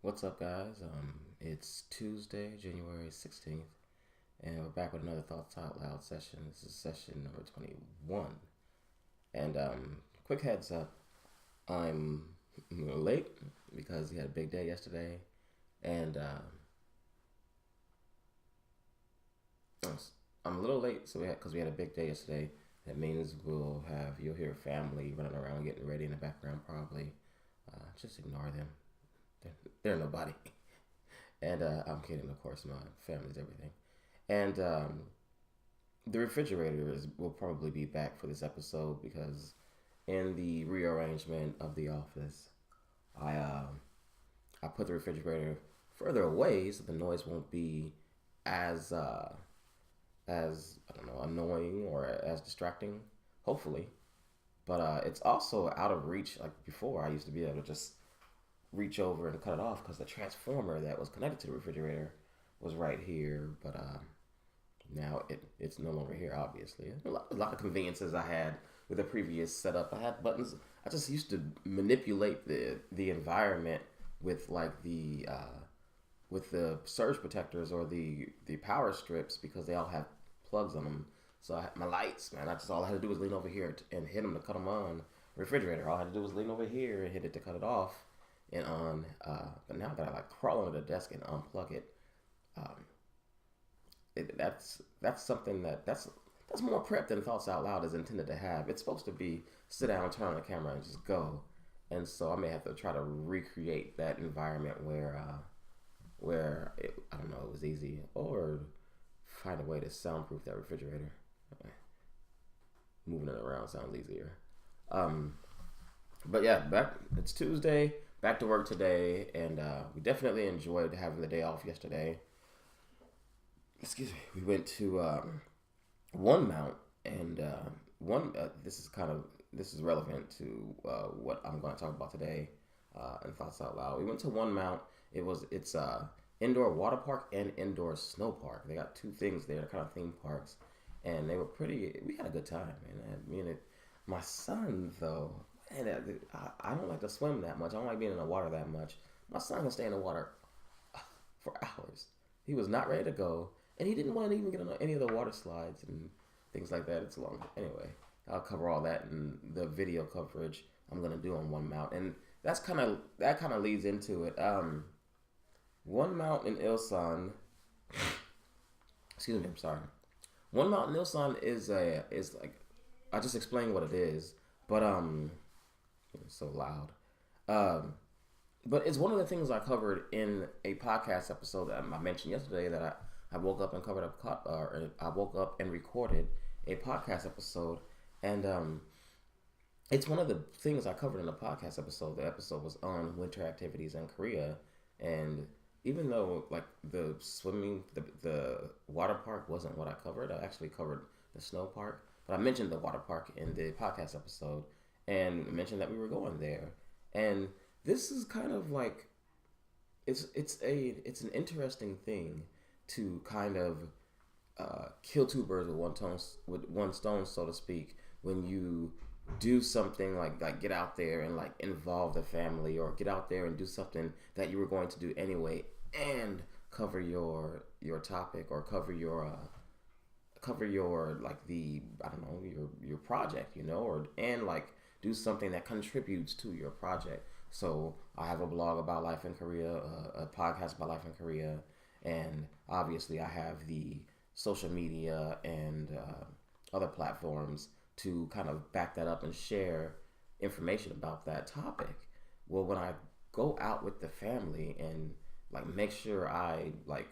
What's up, guys? It's Tuesday, January 16th, and we're back with another Thoughts Out Loud session. This is session number 21. And quick heads up, I'm a little late because we had a big day yesterday, and I'm a little late because we had a big day yesterday. That means you'll hear family running around getting ready in the background probably. Just ignore them. They're nobody. And I'm kidding, of course. My family's everything. And the will probably be back for this episode because in the rearrangement of the office, I I put the refrigerator further away so the noise won't be as as I don't know annoying or as distracting. Hopefully, but it's also out of reach. Like before, I used to be able to just reach over and cut it off because the transformer that was connected to the refrigerator was right here. But now it's no longer here, obviously. A lot of conveniences I had with the previous setup. I had buttons. I just used to manipulate the environment with with the surge protectors or the power strips because they all have plugs on them. So my lights, man, I just all I had to do was lean over here and hit them to cut them on. Refrigerator, all I had to do was lean over here and hit it to cut it off and on. But now that I like crawl under the desk and unplug it, um, that's something that's more prep than Thoughts Out Loud is intended to have. It's supposed to be sit down, turn on the camera, and just go. And so I may have to try to recreate that environment I don't know, it was easy, or find a way to soundproof that refrigerator. Moving it around sounds easier. Um, but yeah, back. It's Tuesday. Back to work today, and we definitely enjoyed having the day off yesterday. Excuse me. We went to one mount, and one. This is relevant to what I'm going to talk about today in Thoughts Out Loud. We went to one mount. It's indoor water park and indoor snow park. They got two things there, kind of theme parks, and they were pretty. We had a good time, man. I mean, my son though, and I don't like to swim that much. I don't like being in the water that much. My son can stay in the water for hours. He was not ready to go, and he didn't want to even get on any of the water slides and things like that. It's long. Anyway, I'll cover all that in the video coverage I'm gonna do on One Mount, and that kind of leads into it. One Mount in Ilsan, excuse me, I'm sorry. One Mount in Ilsan is like I just explained what it is, but it's so loud. Um, but it's one of the things I covered in a podcast episode that I mentioned yesterday that I woke up and I woke up and recorded a podcast episode, and it's one of the things I covered in the podcast episode. The episode was on winter activities in Korea, and even though like the water park wasn't what I covered, I actually covered the snow park. But I mentioned the water park in the podcast episode, and mentioned that we were going there. And this is kind of like it's an interesting thing to kind of kill two birds with one stone, so to speak, when you do something like get out there and like involve the family, or get out there and do something that you were going to do anyway, and cover your topic, or cover your like the I don't know your project, or and like do something that contributes to your project. So I have a blog about life in Korea, a podcast about life in Korea, and obviously I have the social media and other platforms to kind of back that up and share information about that topic. Well, when I go out with the family and like make sure I like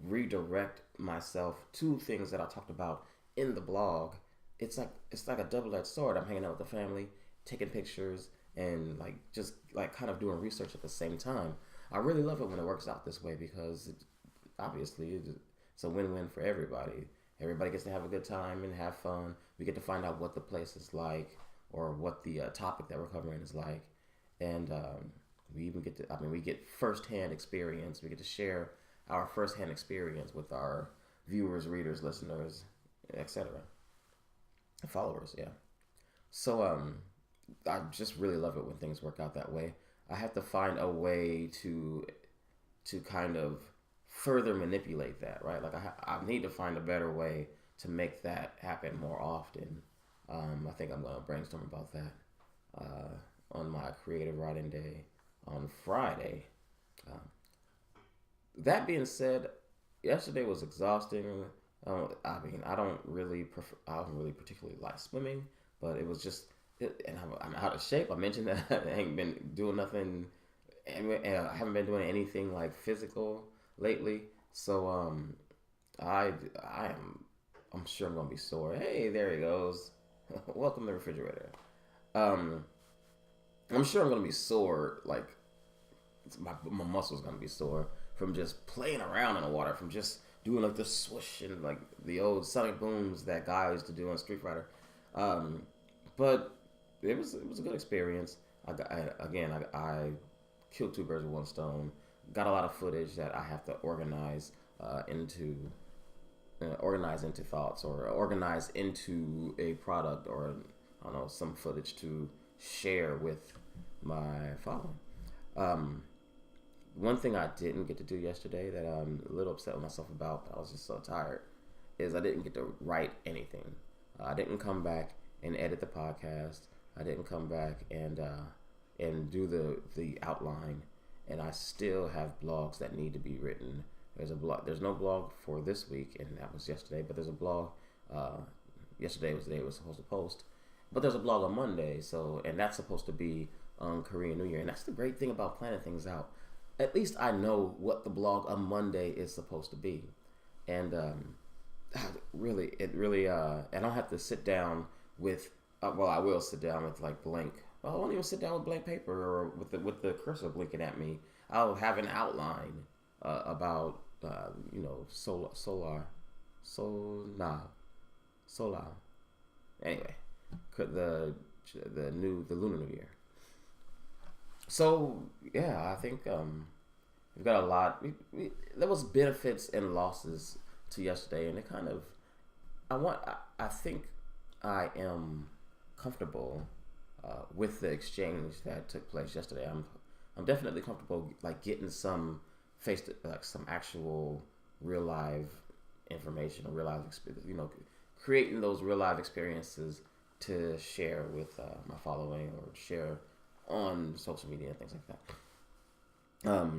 redirect myself to things that I talked about in the blog, it's like a double-edged sword. I'm hanging out with the family, taking pictures, and like just like kind of doing research at the same time. I really love it when it works out this way because obviously it's a win-win for everybody. Everybody gets to have a good time and have fun. We get to find out what the place is like, or what the topic that we're covering is like, and we even get to. I mean, we get firsthand experience. We get to share our firsthand experience with our viewers, readers, listeners, etc. Followers. Yeah. So I just really love it when things work out that way. I have to find a way to to kind of further manipulate that, right? Like I need to find a better way to make that happen more often. I think I'm gonna brainstorm about that on my creative writing day on Friday. Um, that being said, yesterday was exhausting. I mean, I don't really particularly like swimming, but it was just, and I'm out of shape. I mentioned that I ain't been doing nothing, and I haven't been doing anything like physical lately. So I am, I'm sure I'm gonna be sore. Hey, there he goes. Welcome to the refrigerator. Um, I'm sure I'm gonna be sore. Like my muscles gonna be sore from just playing around in the water, from just doing like the swoosh and like the old sonic booms that guy used to do on Street Fighter. Um, but it was a good experience. I killed two birds with one stone. Got a lot of footage that I have to organize into thoughts or organize into a product or I don't know some footage to share with my following. Um, One thing I didn't get to do yesterday that I'm a little upset with myself about, but I was just so tired, is I didn't get to write anything. I didn't come back and edit the podcast. I didn't come back and do the outline, and I still have blogs that need to be written. There's a blog. There's no blog for this week, and that was yesterday. But there's a blog. Uh, Yesterday was the day it was supposed to post, but there's a blog on Monday. So, and that's supposed to be on Korean New Year, and that's the great thing about planning things out. At least I know what the blog on Monday is supposed to be, and really, I don't have to sit down with. Well, I will sit down with like blank. Well, I won't even sit down with blank paper or with the cursor blinking at me. I'll have an outline about solar solar. Anyway, the Lunar New Year. So yeah, I think we've got a lot. There was benefits and losses to yesterday, and it kind of I think I am comfortable with the exchange that took place yesterday. I'm definitely comfortable like getting some like some actual real live information or real live creating those real live experiences to share with my following or share on social media and things like that.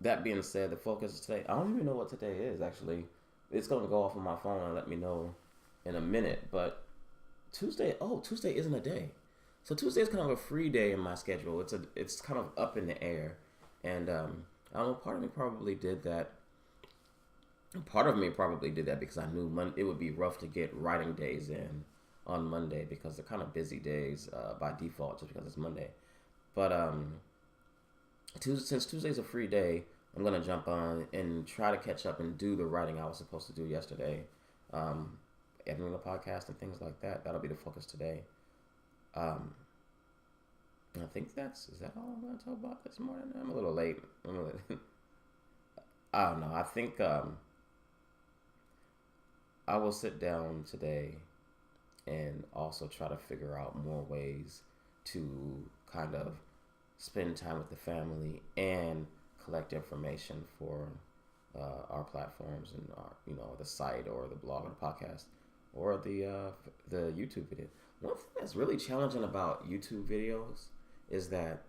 That being said, the focus today, I don't even know what today is actually. It's going to go off on my phone and let me know in a minute. But Tuesday isn't a day. So Tuesday is kind of a free day in my schedule. It's kind of up in the air. And I don't know, part of me probably did that. Part of me probably did that because I knew it would be rough to get writing days in on Monday because they're kind of busy days by default just because it's Monday. But since Tuesday's a free day, I'm gonna jump on and try to catch up and do the writing I was supposed to do yesterday, editing the podcast and things like that. That'll be the focus today. Um, I think is that all I'm gonna talk about this morning? I'm a little late. I don't know. I think I will sit down today and also try to figure out more ways to kind of spend time with the family and collect information for our platforms and our, the site or the blog or the podcast or the YouTube video. One thing that's really challenging about YouTube videos is that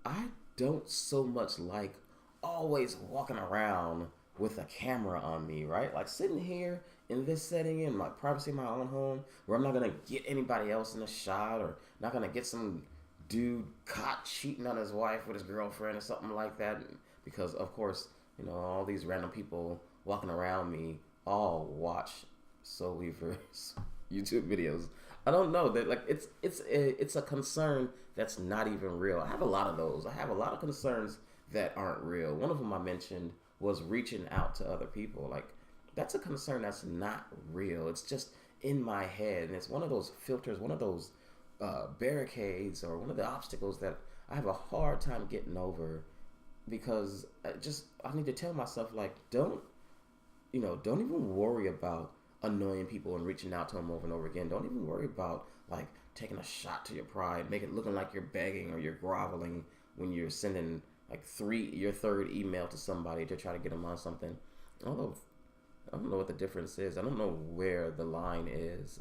I don't so much like always walking around with a camera on me, right? Like sitting here in this setting in my privacy in my own home where I'm not gonna get anybody else in the shot or not gonna get some dude caught cheating on his wife with his girlfriend or something like that because of course, all these random people walking around me all watch Soul Weaver's YouTube videos. I don't know that like it's a concern that's not even real. I have a lot of those. I have a lot of concerns that aren't real. One of them I mentioned was reaching out to other people. Like that's a concern that's not real. It's just in my head, and it's one of those filters, one of those barricades, or one of the obstacles that I have a hard time getting over because I need to tell myself like don't even worry about annoying people and reaching out to them over and over again. Don't even worry about like taking a shot to your pride, make it looking like you're begging or you're groveling when you're sending like your third email to somebody to try to get them on something. I don't know what the difference is. I don't know where the line is.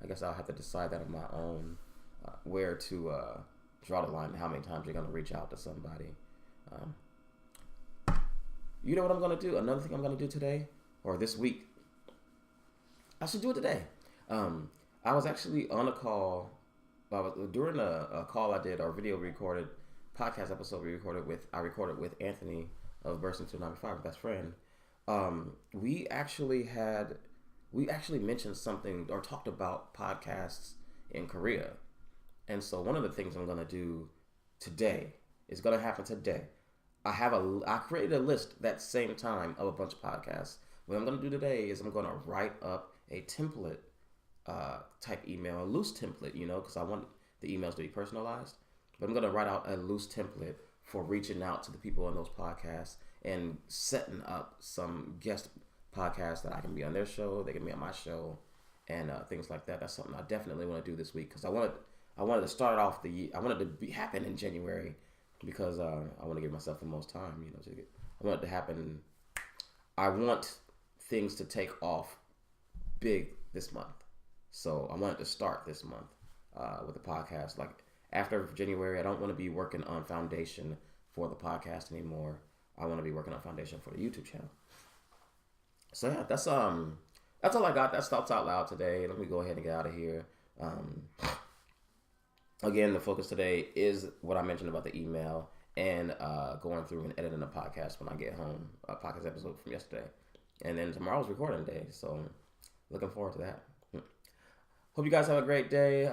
I guess I'll have to decide that on my own, where to draw the line, how many times you're going to reach out to somebody. Um, you know what I'm going to do? Another thing I'm going to do today, or this week, I should do it today. I was actually on a call, during a call I did, or video recorded, podcast episode I recorded with Anthony of Bursting 295, best friend. We actually mentioned something or talked about podcasts in Korea. And so one of the things I'm going to do today is going to happen today. I created a list that same time of a bunch of podcasts. What I'm going to do today is I'm going to write up a template type email, a loose template, because I want the emails to be personalized. But I'm going to write out a loose template for reaching out to the people on those podcasts and setting up some guest podcasts that I can be on their show, they can be on my show, and things like that. That's something I definitely want to do this week because I wanted to start off the year. I wanted to happen in January because I want to give myself the most time. I want it to happen. I want things to take off big this month, so I want it to start this month with the podcast. Like after January, I don't want to be working on foundation for the podcast anymore. I want to be working on foundation for the YouTube channel. So yeah, that's all I got. That's Thoughts Out Loud today. Let me go ahead and get out of here. Again, the focus today is what I mentioned about the email and going through and editing a podcast when I get home, a podcast episode from yesterday. And then tomorrow's recording day, so looking forward to that. Hope you guys have a great day.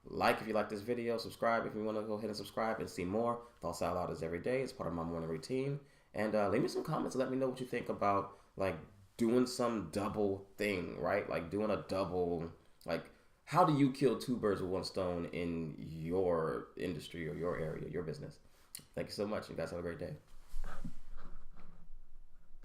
Like if you like this video, subscribe if you want to go ahead and subscribe and see more. Thoughts Out Loud is every day. It's part of my morning routine. And leave me some comments. Let me know what you think about like doing some double thing, right? Like doing a double, like how do you kill two birds with one stone in your industry or your area, your business? Thank you so much. You guys have a great day.